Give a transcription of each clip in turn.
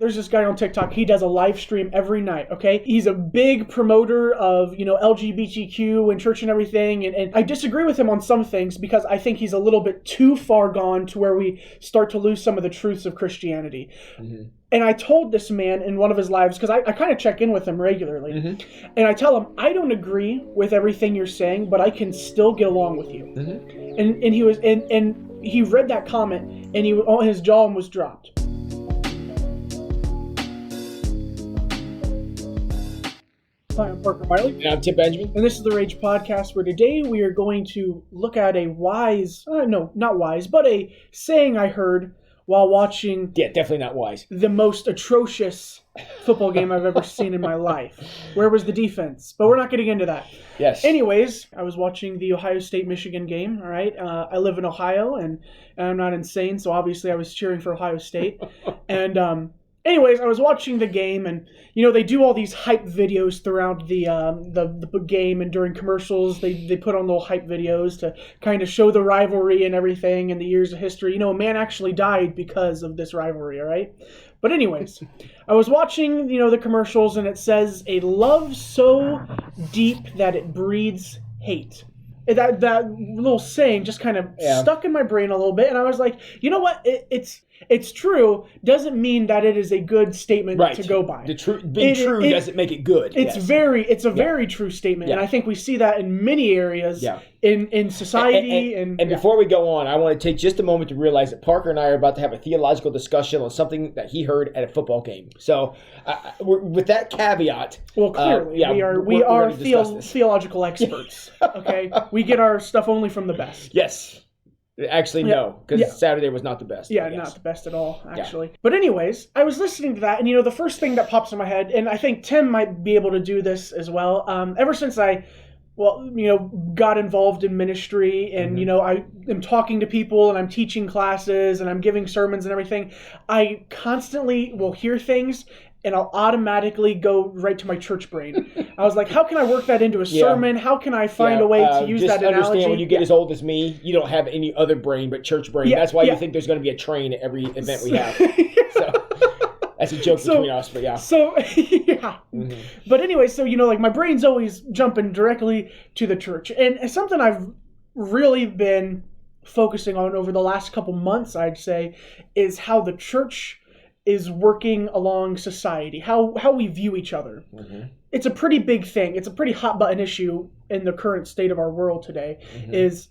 There's this guy on TikTok. He does a live stream every night, okay? He's a big promoter of, LGBTQ and church and everything. And I disagree with him on some things because I think he's a little bit too far gone to where we start to lose some of the truths of Christianity. Mm-hmm. And I told this man in one of his lives, because I kind of check in with him regularly, mm-hmm. and I tell him, I don't agree with everything you're saying, but I can still get along with you. Mm-hmm. And he was, and he read that comment, and his jaw was dropped. Hi, I'm Parker Miley. And I'm Tim Benjamin. And this is the Rage Podcast, where today we are going to look at a saying I heard while watching... Yeah, definitely not wise. ...the most atrocious football game I've ever seen in my life. Where was the defense? But we're not getting into that. Yes. Anyways, I was watching the Ohio State-Michigan game, all right? I live in Ohio, and I'm not insane, so obviously I was cheering for Ohio State. And... Anyways, I was watching the game, and they do all these hype videos throughout the game, and during commercials they put on little hype videos to kind of show the rivalry and everything and the years of history. A man actually died because of this rivalry, all right? But anyways, I was watching the commercials, and it says a love so deep that it breeds hate. That little saying just kind of stuck in my brain a little bit, and I was like, you know what? It's true. Doesn't mean that it is a good statement to go by. Being true doesn't make it good. It's a very true statement, and I think we see that in many areas in society. And before we go on, I want to take just a moment to realize that Parker and I are about to have a theological discussion on something that he heard at a football game. So, with that caveat, well, clearly we are theological experts. Okay, we get our stuff only from the best. Yes. Actually, no, because Saturday was not the best. Yeah, not the best at all, actually. Yeah. But anyways, I was listening to that, and the first thing that pops in my head, and I think Tim might be able to do this as well, ever since I got involved in ministry, and, I am talking to people, and I'm teaching classes, and I'm giving sermons and everything, I constantly will hear things, and I'll automatically go right to my church brain. I was like, how can I work that into a sermon? How can I find a way to use that analogy? Just understand, when you get as old as me, you don't have any other brain but church brain. That's why you think there's going to be a train at every event we have. So that's a joke between us, but yeah. So, yeah. Mm-hmm. But anyway, so, my brain's always jumping directly to the church. And something I've really been focusing on over the last couple months, I'd say, is how the church is working along society, how we view each other. Mm-hmm. It's a pretty big thing. It's a pretty hot button issue in the current state of our world today. Mm-hmm. Is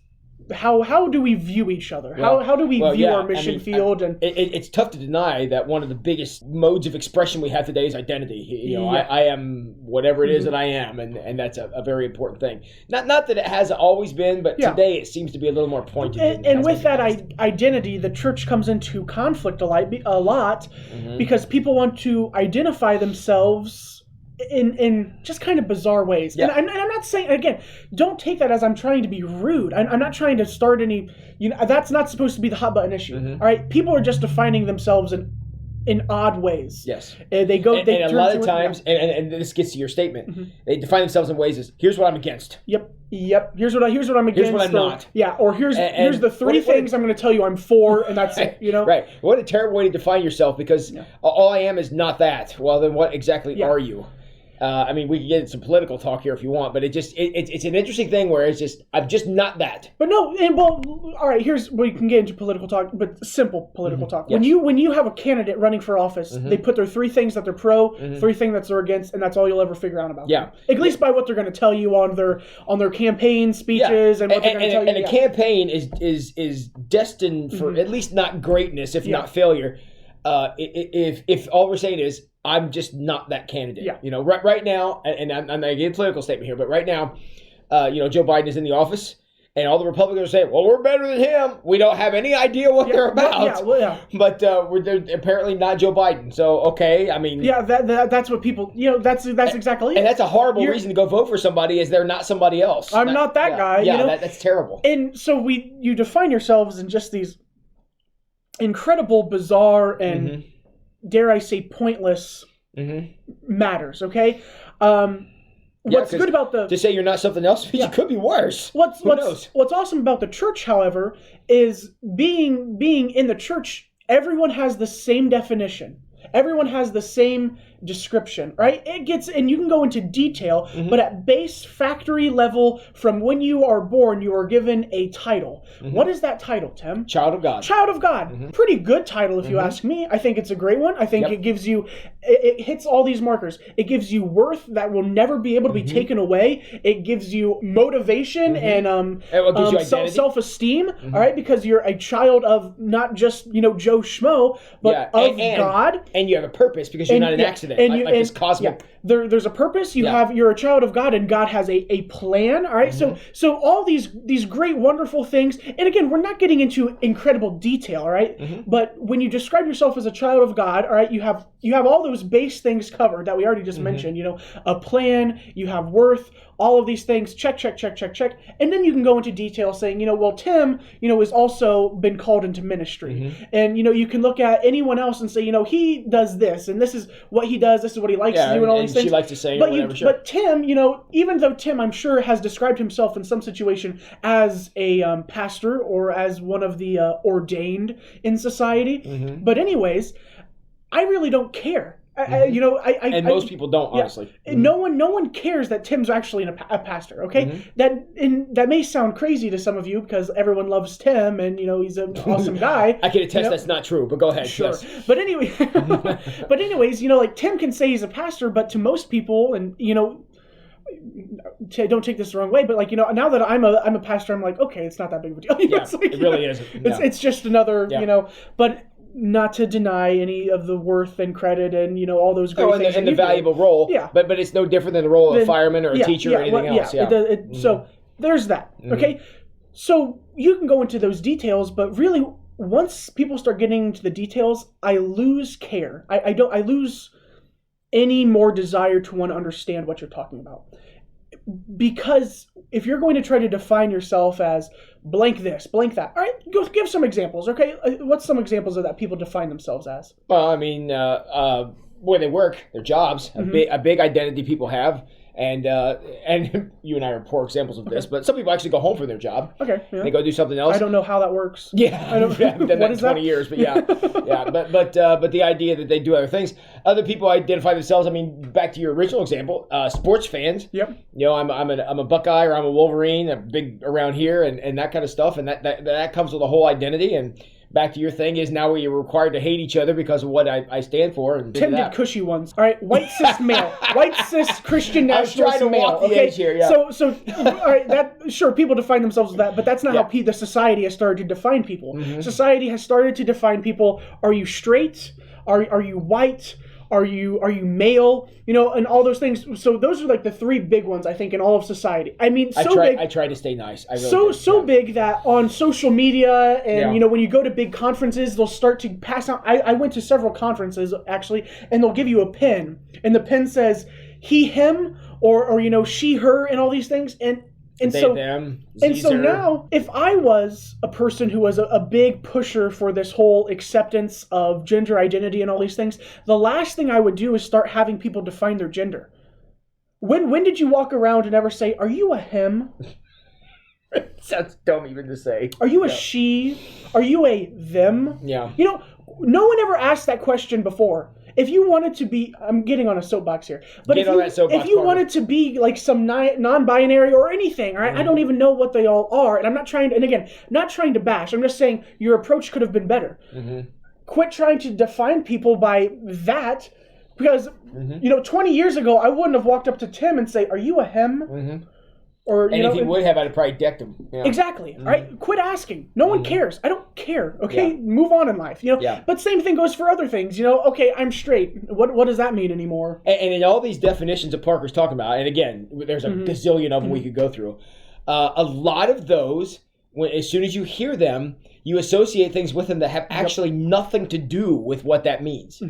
how do we view each other? How do we view our mission field? And it's tough to deny that one of the biggest modes of expression we have today is identity. I am whatever it is that I am, and that's a very important thing. Not that it has always been, but today it seems to be a little more pointed. And with that identity, the church comes into conflict a lot mm-hmm. because people want to identify themselves in just kind of bizarre ways. Yeah. And I'm not saying, again, don't take that as I'm trying to be rude. I'm not trying to start any, that's not supposed to be the hot button issue. Mm-hmm. All right. People are just defining themselves in odd ways. Yes. They go, and a lot of times, and this gets to your statement, mm-hmm. they define themselves in ways as, here's what I'm against. Yep. Here's what I'm against. Here's what I'm not. Yeah. Or here's the three things I'm going to tell you I'm for, and that's it. Right. What a terrible way to define yourself, because all I am is not that. Well, then what exactly are you? We can get into some political talk here if you want, but it's an interesting thing where it's just, I'm just not that. But no, all right, here's where you can get into political talk, but simple political mm-hmm. talk. Yes. When you have a candidate running for office, mm-hmm. they put their three things that they're pro, mm-hmm. three things that they're against, and that's all you'll ever figure out about them. At least by what they're going to tell you on their campaign speeches and what they're going to tell you. And a campaign is destined for mm-hmm. at least not greatness, if not failure. If all we're saying is, I'm just not that candidate. Yeah. Right now, and I'm not getting a political statement here, but right now, Joe Biden is in the office, and all the Republicans are saying, well, we're better than him. We don't have any idea what they're about. But they're apparently not Joe Biden. So, okay, that's what people, that's exactly it. And that's a horrible reason to go vote for somebody, is they're not somebody else. I'm not that guy. Yeah, that's terrible. And so you define yourselves in just these incredible, bizarre, and mm-hmm. dare I say pointless mm-hmm. matters, okay? What's good about to say you're not something else, you could be worse. Who knows? What's awesome about the church, however, is being in the church, everyone has the same definition. Everyone has the same description, right? And you can go into detail, but at base factory level, from when you are born, you are given a title. What is that title, Tim? Child of God. Child of God. Pretty good title, if you ask me. I think it's a great one. I think it gives you, it hits all these markers. It gives you worth that will never be able to be taken away. It gives you motivation and self-esteem, all right? Because you're a child of not just, Joe Schmo, but of God. And you have a purpose because you're not an accident. And like this cosmic. There's a purpose. You're a child of God, and God has a plan. All right. So all these great, wonderful things. And again, we're not getting into incredible detail. All right. But when you describe yourself as a child of God, all right, you have all those base things covered that we already just mentioned. A plan. You have worth. All of these things, check. And then you can go into detail saying, well, Tim, has also been called into ministry. And, you can look at anyone else and say, he does this, and this is what he does, this is what he likes to do, and all these things. She likes to say whatever. But Tim, even though Tim, I'm sure, has described himself in some situation as a pastor or as one of the ordained in society. But anyways, I really don't care. And most people don't, honestly. No one cares that Tim's actually a pastor. Okay, that may sound crazy to some of you because everyone loves Tim and he's an awesome guy. I can attest that's not true, but go ahead. Sure, yes. But anyways, like Tim can say he's a pastor, but to most people, and don't take this the wrong way, but now that I'm a pastor, I'm like, okay, it's not that big of a deal. It really isn't. It's just another, but. Not to deny any of the worth and credit and all those great things and the valuable role. But it's no different than the role of a fireman or a teacher or anything else. So there's that. Okay, so you can go into those details, but really once people start getting into the details, I lose care. I lose any more desire to want to understand what you're talking about. Because if you're going to try to define yourself as blank this, blank that, all right, go give some examples, okay? What's some examples of that people define themselves as? Well, I mean, where they work, their jobs, a big identity people have. And you and I are poor examples of this, but some people actually go home from their job. Okay, yeah. They go do something else. I don't know how that works. Yeah, I haven't done that in 20 years, but yeah. But the idea that they do other things. Other people identify themselves. I mean, back to your original example, sports fans. Yep. I'm a Buckeye or I'm a Wolverine, I'm big around here, and that kind of stuff, and that comes with a whole identity. And back to your thing is now you're required to hate each other because of what I stand for. And Tim did cushy ones. All right, white cis male, white cis Christian nationalist male. Walk the edge here, yeah. So all right, that people define themselves as that, but that's not how the society has started to define people. Society has started to define people. Are you straight? Are you white? Are you male? And all those things. So those are like the three big ones, I think, in all of society. I mean, big. I try to stay nice. I really big that on social media and when you go to big conferences, they'll start to pass out. I went to several conferences actually, and they'll give you a pin, and the pin says he, him, or she, her, and all these things, and they, so them, and so now, if I was a person who was a big pusher for this whole acceptance of gender identity and all these things, the last thing I would do is start having people define their gender. When did you walk around and ever say, "Are you a him"? It sounds dumb even to say. Are you a she? Are you a them? Yeah. No one ever asked that question before. If you wanted to be, I'm getting on a soapbox here, but if you wanted to be like some non-binary or anything, all right, I don't even know what they all are, and I'm not trying to, and again, not trying to bash, I'm just saying your approach could have been better. Quit trying to define people by that, because, 20 years ago, I wouldn't have walked up to Tim and say, "Are you a him?" Or, and if he would have, I'd have probably decked him. Yeah. Exactly. All right? Quit asking. No one cares. I don't care. Okay? Yeah. Move on in life. But same thing goes for other things. Okay, I'm straight. What does that mean anymore? And in all these definitions that Parker's talking about, and again, there's a gazillion of them we could go through. A lot of those, as soon as you hear them, you associate things with them that have actually nothing to do with what that means.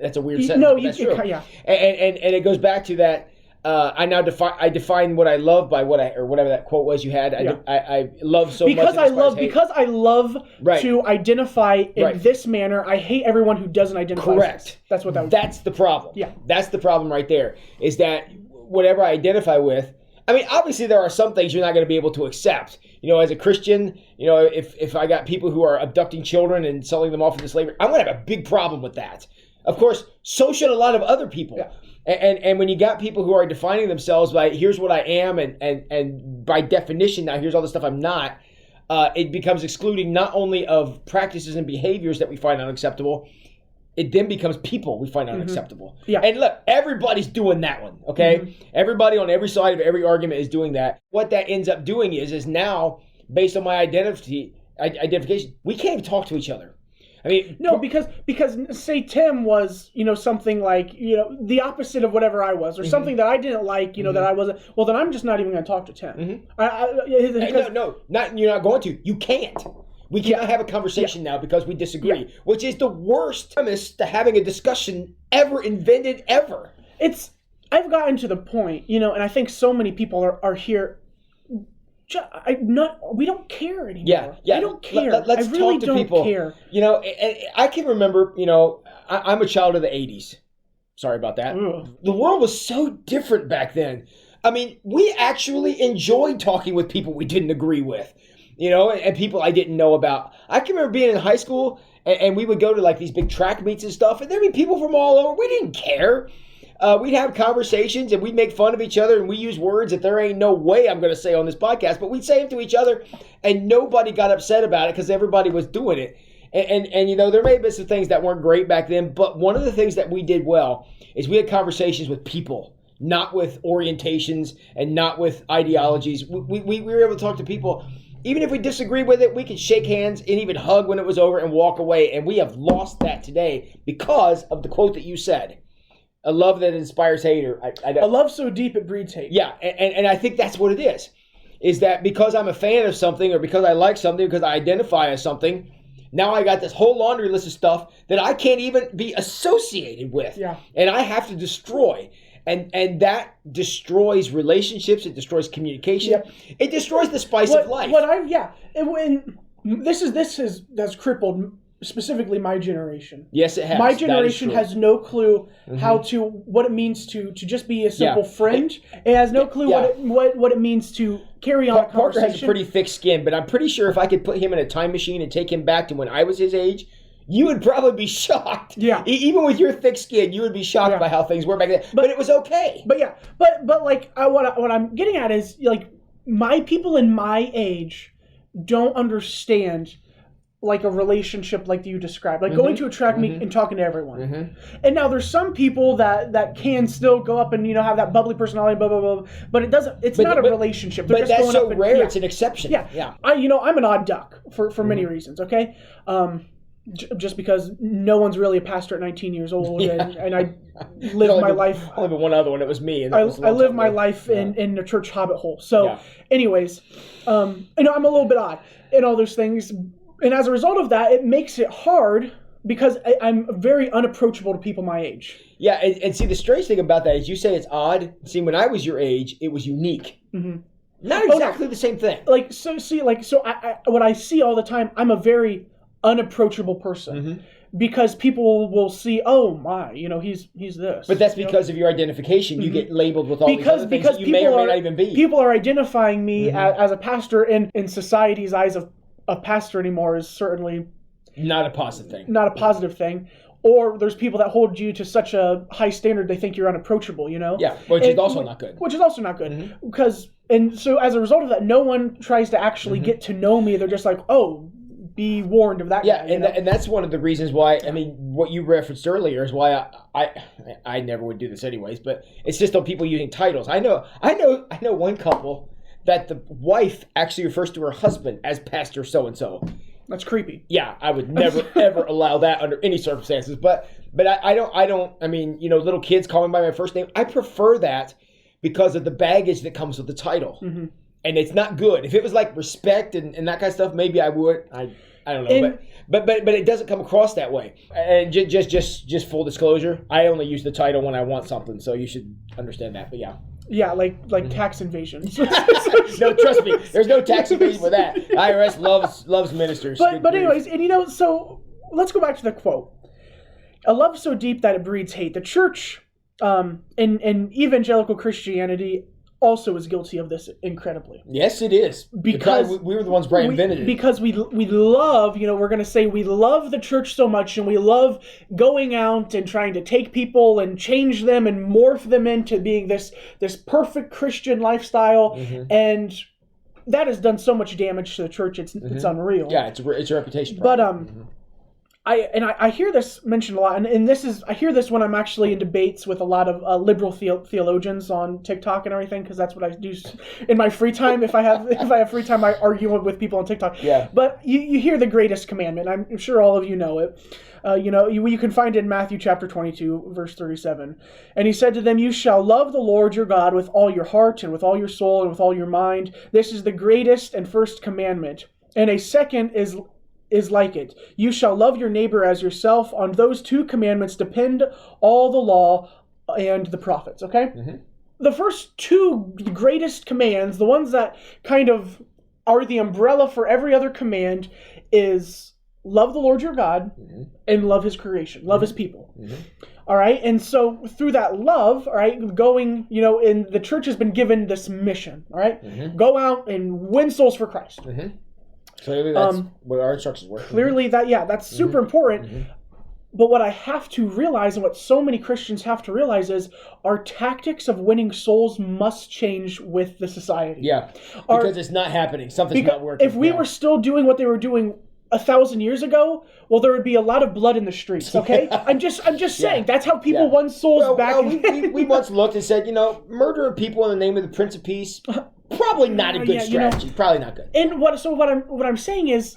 That's a weird sentence. No, that's true. Yeah. And it goes back to that. I define what I love by or whatever that quote was you had. I love so because much. Because I love to identify in this manner. I hate everyone who doesn't identify. Correct. That's what that was. That's the problem. Yeah. That's the problem right there. Is that whatever I identify with. I mean, obviously there are some things you're not going to be able to accept. As a Christian, if I got people who are abducting children and selling them off into slavery, I'm going to have a big problem with that. Of course, so should a lot of other people. Yeah. And when you got people who are defining themselves by here's what I am and by definition now here's all the stuff I'm not, it becomes excluding not only of practices and behaviors that we find unacceptable, it then becomes people we find unacceptable. Yeah. And look, everybody's doing that one, okay? Everybody on every side of every argument is doing that. What that ends up doing is now, based on my identification, we can't even talk to each other. I mean, no, because say Tim was, something like, the opposite of whatever I was, or something that I didn't like, that I wasn't. Well, then I'm just not even going to talk to Tim. No, you're not going to. You can't. We cannot have a conversation now because we disagree, which is the worst premise to having a discussion ever invented ever. I've gotten to the point, and I think so many people are here. We don't care anymore. Yeah. I don't care. Let's I really talk to don't people. care. I can remember, I'm a child of the 80s. Sorry about that. Ugh. The world was so different back then. I mean, we actually enjoyed talking with people we didn't agree with, and people I didn't know about. I can remember being in high school and we would go to like these big track meets and stuff, and there'd be people from all over. We didn't care. We'd have conversations and we'd make fun of each other and we use words that there ain't no way I'm going to say on this podcast, but we'd say them to each other and nobody got upset about it because everybody was doing it. And there may have been some things that weren't great back then, but one of the things that we did well is we had conversations with people, not with orientations and not with ideologies. We were able to talk to people. Even if we disagree with it, we could shake hands and even hug when it was over and walk away. And we have lost that today because of the quote that you said. A love that inspires hate. A love so deep it breeds hate. Yeah, and I think that's what it is that because I'm a fan of something or because I like something, because I identify as something, now I got this whole laundry list of stuff that I can't even be associated with. Yeah. And I have to destroy. And that destroys relationships. It destroys communication. Yep. It destroys the spice of life. That's crippled specifically my generation. Yes, it has. My generation has no clue what it means to just be a simple friend. It has no clue what it means to carry on a conversation. Parker has a pretty thick skin, but I'm pretty sure if I could put him in a time machine and take him back to when I was his age, you would probably be shocked. Yeah. Even with your thick skin, you would be shocked by how things were back then. But it was okay. But like what I'm getting at is like my people in my age don't understand like a relationship like you described, like going to a track meet and talking to everyone. And now there's some people that can still go up and have that bubbly personality, blah blah blah. But it doesn't. It's not a relationship. They're but just that's so rare. It's an exception. Yeah. I'm an odd duck for many reasons. Okay. Just because no one's really a pastor at 19 years old, and I live my life. Only been one other one. It was me. And I live my life in a church hobbit hole. So, anyways, I'm a little bit odd in all those things. And as a result of that, it makes it hard because I'm very unapproachable to people my age. Yeah, and see, the strange thing about that is you say it's odd. See, when I was your age, it was unique. Not exactly the same thing. What I see all the time, I'm a very unapproachable person because people will see, oh my, he's this. But that's because of your identification. You get labeled with all these other things that you may or may not even be. People are identifying me as a pastor, and in society's eyes, a pastor anymore is certainly not a positive thing. Not a positive thing. Or there's people that hold you to such a high standard they think you're unapproachable, Yeah, which is also not good. Which is also not good. And so as a result of that, no one tries to actually get to know me. They're just like, oh, be warned of that guy. And that's one of the reasons why, I mean, what you referenced earlier is why I never would do this anyways, but it's just on people using titles. I know one couple that the wife actually refers to her husband as Pastor so-and-so. That's creepy. Yeah, I would never, ever allow that under any circumstances. But I don't, I mean, little kids calling by my first name. I prefer that because of the baggage that comes with the title. And it's not good. If it was like respect and that kind of stuff, maybe I would. I don't know. But it doesn't come across that way. And just full disclosure, I only use the title when I want something. So you should understand that. But yeah. Yeah, like tax invasion. No, trust me, there's no tax evasion for that. IRS loves ministers. But anyways, and so let's go back to the quote. A love so deep that it breeds hate. The church, in evangelical Christianity, also is guilty of this incredibly. Yes, it is. Because we were the ones probably invented it. Because we love, we're going to say we love the church so much, and we love going out and trying to take people and change them and morph them into being this perfect Christian lifestyle. Mm-hmm. And that has done so much damage to the church. It's unreal. Yeah, it's a reputation problem. But I hear this mentioned a lot, and I hear this when I'm actually in debates with a lot of liberal theologians on TikTok and everything, because that's what I do in my free time. If I have free time, I argue with people on TikTok. Yeah. But you hear the greatest commandment. I'm sure all of you know it. You can find it in Matthew chapter 22, verse 37. And he said to them, "You shall love the Lord your God with all your heart and with all your soul and with all your mind. This is the greatest and first commandment. And a second is like it. You shall love your neighbor as yourself. On those two commandments depend all the law and the prophets." Okay? Mm-hmm. The first two greatest commands, the ones that kind of are the umbrella for every other command, is love the Lord your God and love his creation, love his people. Mm-hmm. All right? And so through that love, all right, going, and the church has been given this mission, all right? Mm-hmm. Go out and win souls for Christ. Mm-hmm. Clearly, that's what our instructions were. Clearly, that's super important. Mm-hmm. But what I have to realize, and what so many Christians have to realize, is our tactics of winning souls must change with the society. Yeah, because it's not happening. Something's not working. If we were still doing what they were doing 1,000 years ago, well, there would be a lot of blood in the streets. Okay, I'm just saying that's how people won souls back. We once looked and said, murdering people in the name of the Prince of Peace. Probably not a good strategy. Probably not good. And what I'm saying is,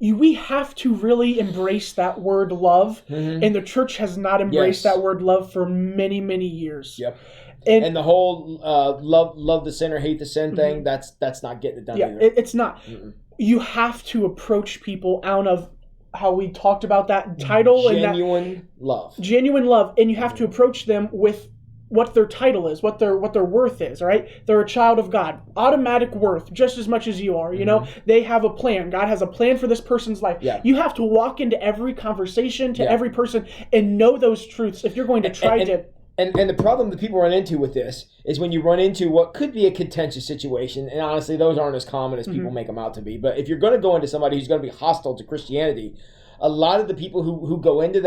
we have to really embrace that word love, and the church has not embraced that word love for many, many years. Yep. And the whole love the sinner, hate the sin thing, that's not getting it done either. It's not. Mm-mm. You have to approach people out of how we talked about that title. Genuine love. Genuine love. And you have to approach them with what their title is, what their worth is, all right? They're a child of God. Automatic worth, just as much as you are, They have a plan. God has a plan for this person's life. Yeah. You have to walk into every conversation, to every person, and know those truths if you're going to try to... And the problem that people run into with this is when you run into what could be a contentious situation, and honestly, those aren't as common as people make them out to be, but if you're going to go into somebody who's going to be hostile to Christianity, a lot of the people who go into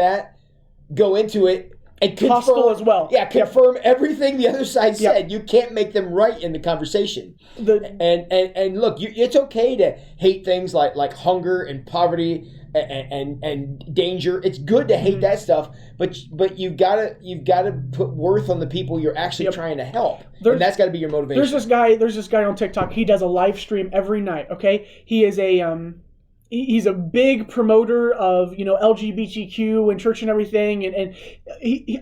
it and confirm, hostile as well. Yeah, confirm everything the other side said. You can't make them right in the conversation. And look, it's okay to hate things like hunger and poverty and danger. It's good to hate that stuff, but you've gotta put worth on the people you're actually trying to help. And that's got to be your motivation. There's this guy on TikTok. He does a live stream every night. Okay, he is he's a big promoter of LGBTQ and church and everything, and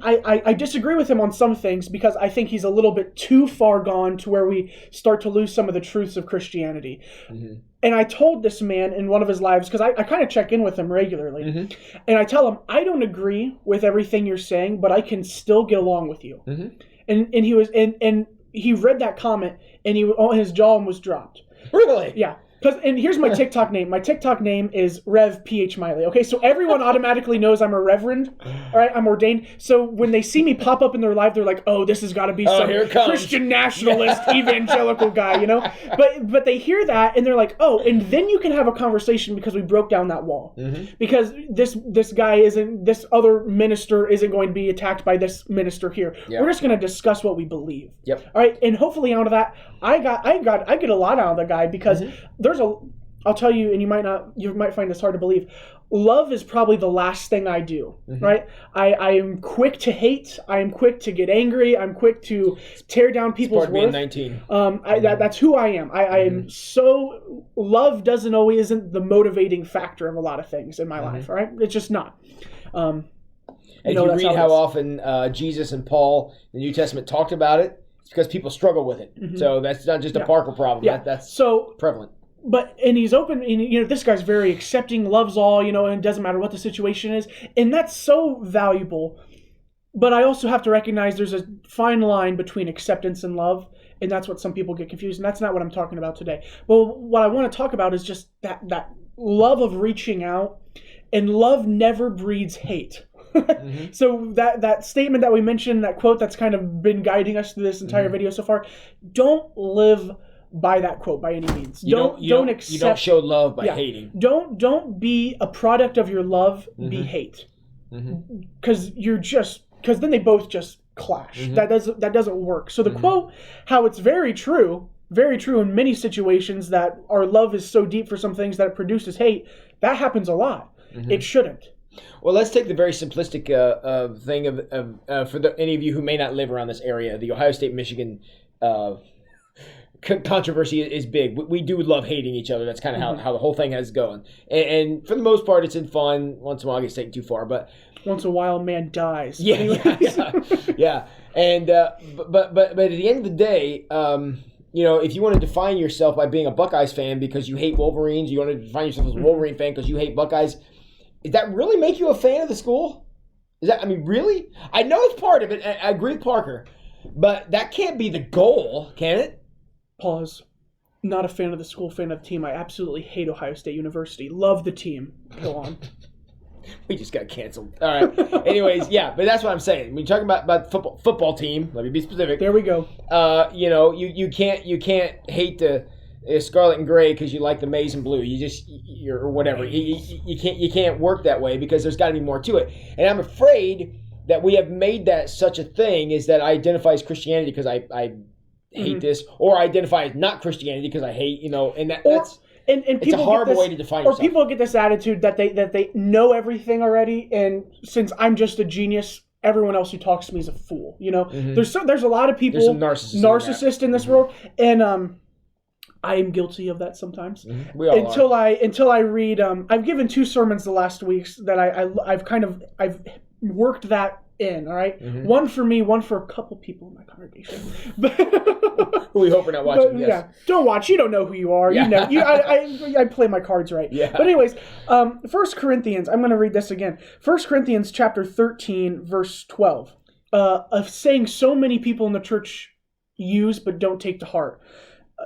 I disagree with him on some things because I think he's a little bit too far gone to where we start to lose some of the truths of Christianity. Mm-hmm. And I told this man in one of his lives, because I kind of check in with him regularly, and I tell him, I don't agree with everything you're saying, but I can still get along with you. Mm-hmm. And he was and he read that comment, and his jaw was dropped. Really? Yeah. And here's my TikTok name. My TikTok name is Rev PH Miley. Okay, so everyone automatically knows I'm a reverend. All right, I'm ordained. So when they see me pop up in their live, they're like, "Oh, this has got to be some Christian nationalist evangelical guy," But they hear that and they're like, "Oh," and then you can have a conversation because we broke down that wall. Mm-hmm. Because this other minister isn't going to be attacked by this minister here. Yep. We're just going to discuss what we believe. Yep. All right, and hopefully out of that, I get a lot out of the guy because I'll tell you, and you might find this hard to believe. Love is probably the last thing I do, right? I am quick to hate. I am quick to get angry. I'm quick to tear down people's worth. 19. That's who I am. I am so. Love isn't the motivating factor of a lot of things in my life, right? It's just not. And you read how often Jesus and Paul in the New Testament talked about it. It's because people struggle with it. Mm-hmm. So that's not just a Parker problem. Yeah. That's so prevalent. And he's open, and this guy's very accepting, loves all, and it doesn't matter what the situation is. And that's so valuable. But I also have to recognize there's a fine line between acceptance and love. And that's what some people get confused. And that's not what I'm talking about today. But what I want to talk about is just that love of reaching out. And love never breeds hate. So that statement that we mentioned, that quote that's kind of been guiding us through this entire video so far, don't live by that quote by any means. You don't show love by hating. Don't be a product of your love. Be hate, because then they both just clash. That doesn't work. So the quote, how it's very true in many situations, that our love is so deep for some things that it produces hate. That happens a lot. It shouldn't. Well, let's take the very simplistic thing of for any of you who may not live around this area, the Ohio State-Michigan controversy is big. We do love hating each other. That's kind of how the whole thing has going. And for the most part, it's in fun. Once in a while, it gets taken too far, but once in a while, a man dies. Yeah. And but at the end of the day, if you want to define yourself by being a Buckeyes fan because you hate Wolverines, you want to define yourself as a Wolverine fan because you hate Buckeyes, does that really make you a fan of the school? Really? I know it's part of it. I agree with Parker, but that can't be the goal, can it? Pause. Not a fan of the school, fan of the team. I absolutely hate Ohio State University. Love the team. Go on. We just got canceled. All right. Anyways, but that's what I'm saying. When you're talking about football team, let me be specific. There we go. You can't hate the scarlet and gray because you like the maize and blue. Or whatever. You can't work that way because there's got to be more to it. And I'm afraid that we have made that such a thing, is that I identify as Christianity because I hate this, or I identify as not Christianity because I hate, and that's it's a horrible way to define yourself. Or people get this attitude that they know everything already, and since I'm just a genius, everyone else who talks to me is a fool. There's a lot of people, there's some narcissists in this world, and I am guilty of that sometimes. We all are. Until I read. I've given 2 sermons the last weeks that I've worked that in, all right? One for me, one for a couple people in my congregation. We hope we're not watching. Yes. Yeah, don't watch. You don't know who you are. Yeah. I play my cards right. Yeah. But anyways, 1 Corinthians, I'm going to read this again. 1 Corinthians chapter 13, verse 12. A saying so many people in the church use but don't take to heart.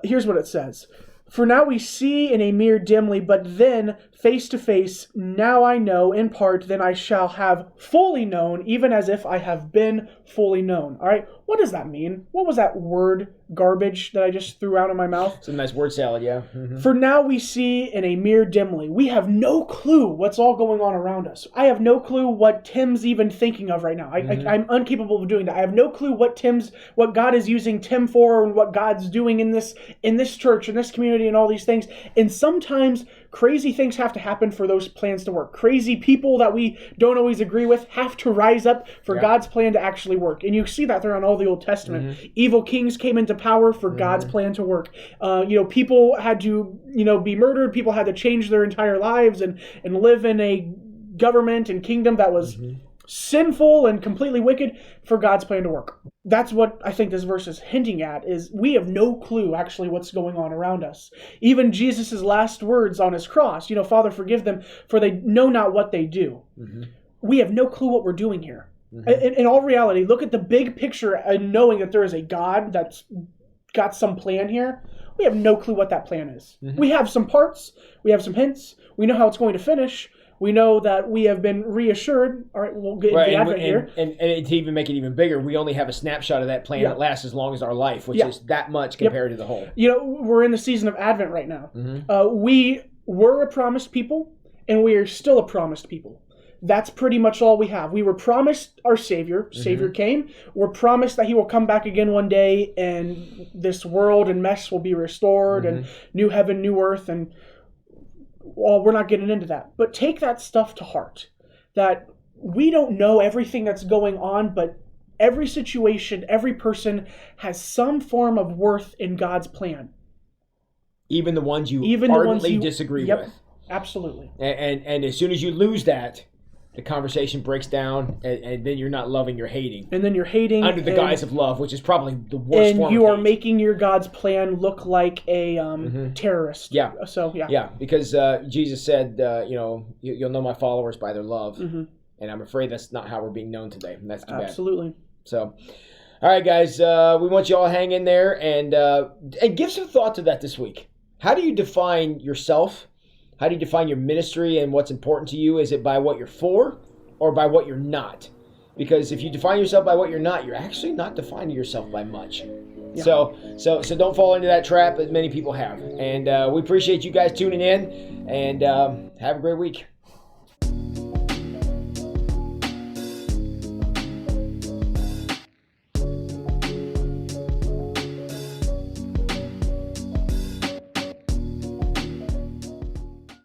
Here's what it says. For now we see in a mirror dimly, but then face to face. Now I know in part, then I shall have fully known, even as if I have been fully known. All right, what does that mean? What was that word garbage that I just threw out of my mouth? It's a nice word salad, yeah. For now we see in a mirror dimly. We have no clue what's all going on around us. I have no clue what Tim's even thinking of right now. I'm incapable of doing that. I have no clue what God is using Tim for, and what God's doing in this church, in this community, and all these things. And sometimes crazy things have to happen for those plans to work. Crazy people that we don't always agree with have to rise up for God's plan to actually work. And you see that throughout all the Old Testament. Evil kings came into power for God's plan to work. People had to, be murdered. People had to change their entire lives and live in a government and kingdom that was sinful and completely wicked for God's plan to work. That's what I think this verse is hinting at, is we have no clue actually what's going on around us. Even Jesus' last words on his cross, Father, forgive them, for they know not what they do. We have no clue what we're doing here. In all reality, look at the big picture and knowing that there is a God that's got some plan here. We have no clue what that plan is. We have some parts. We have some hints. We know how it's going to finish. We know that we have been reassured. All right, we'll get into the Advent here. And to even make it even bigger, we only have a snapshot of that plan that lasts as long as our life, which is that much compared to the whole. We're in the season of Advent right now. We were a promised people, and we are still a promised people. That's pretty much all we have. We were promised our Savior. Savior came. We're promised that he will come back again one day, and this world and mess will be restored, and new heaven, new earth, and well, we're not getting into that. But take that stuff to heart, that we don't know everything that's going on, but every situation, every person has some form of worth in God's plan. Even the ones you ardently disagree with. Absolutely. And as soon as you lose that, the conversation breaks down, and then you're not loving, you're hating. And then you're hating. Under the guise of love, which is probably the worst form of hate. And you are making your God's plan look like a terrorist. Yeah. So, yeah. Yeah, because Jesus said, you'll know my followers by their love. And I'm afraid that's not how we're being known today. And that's too bad. Absolutely. So, all right, guys, we want you all to hang in there and give some thought to that this week. How do you define yourself? How do you define your ministry and what's important to you? Is it by what you're for? or by what you're not. Because if you define yourself by what you're not, you're actually not defining yourself by much. Yeah. So don't fall into that trap as many people have. And we appreciate you guys tuning in, and have a great week.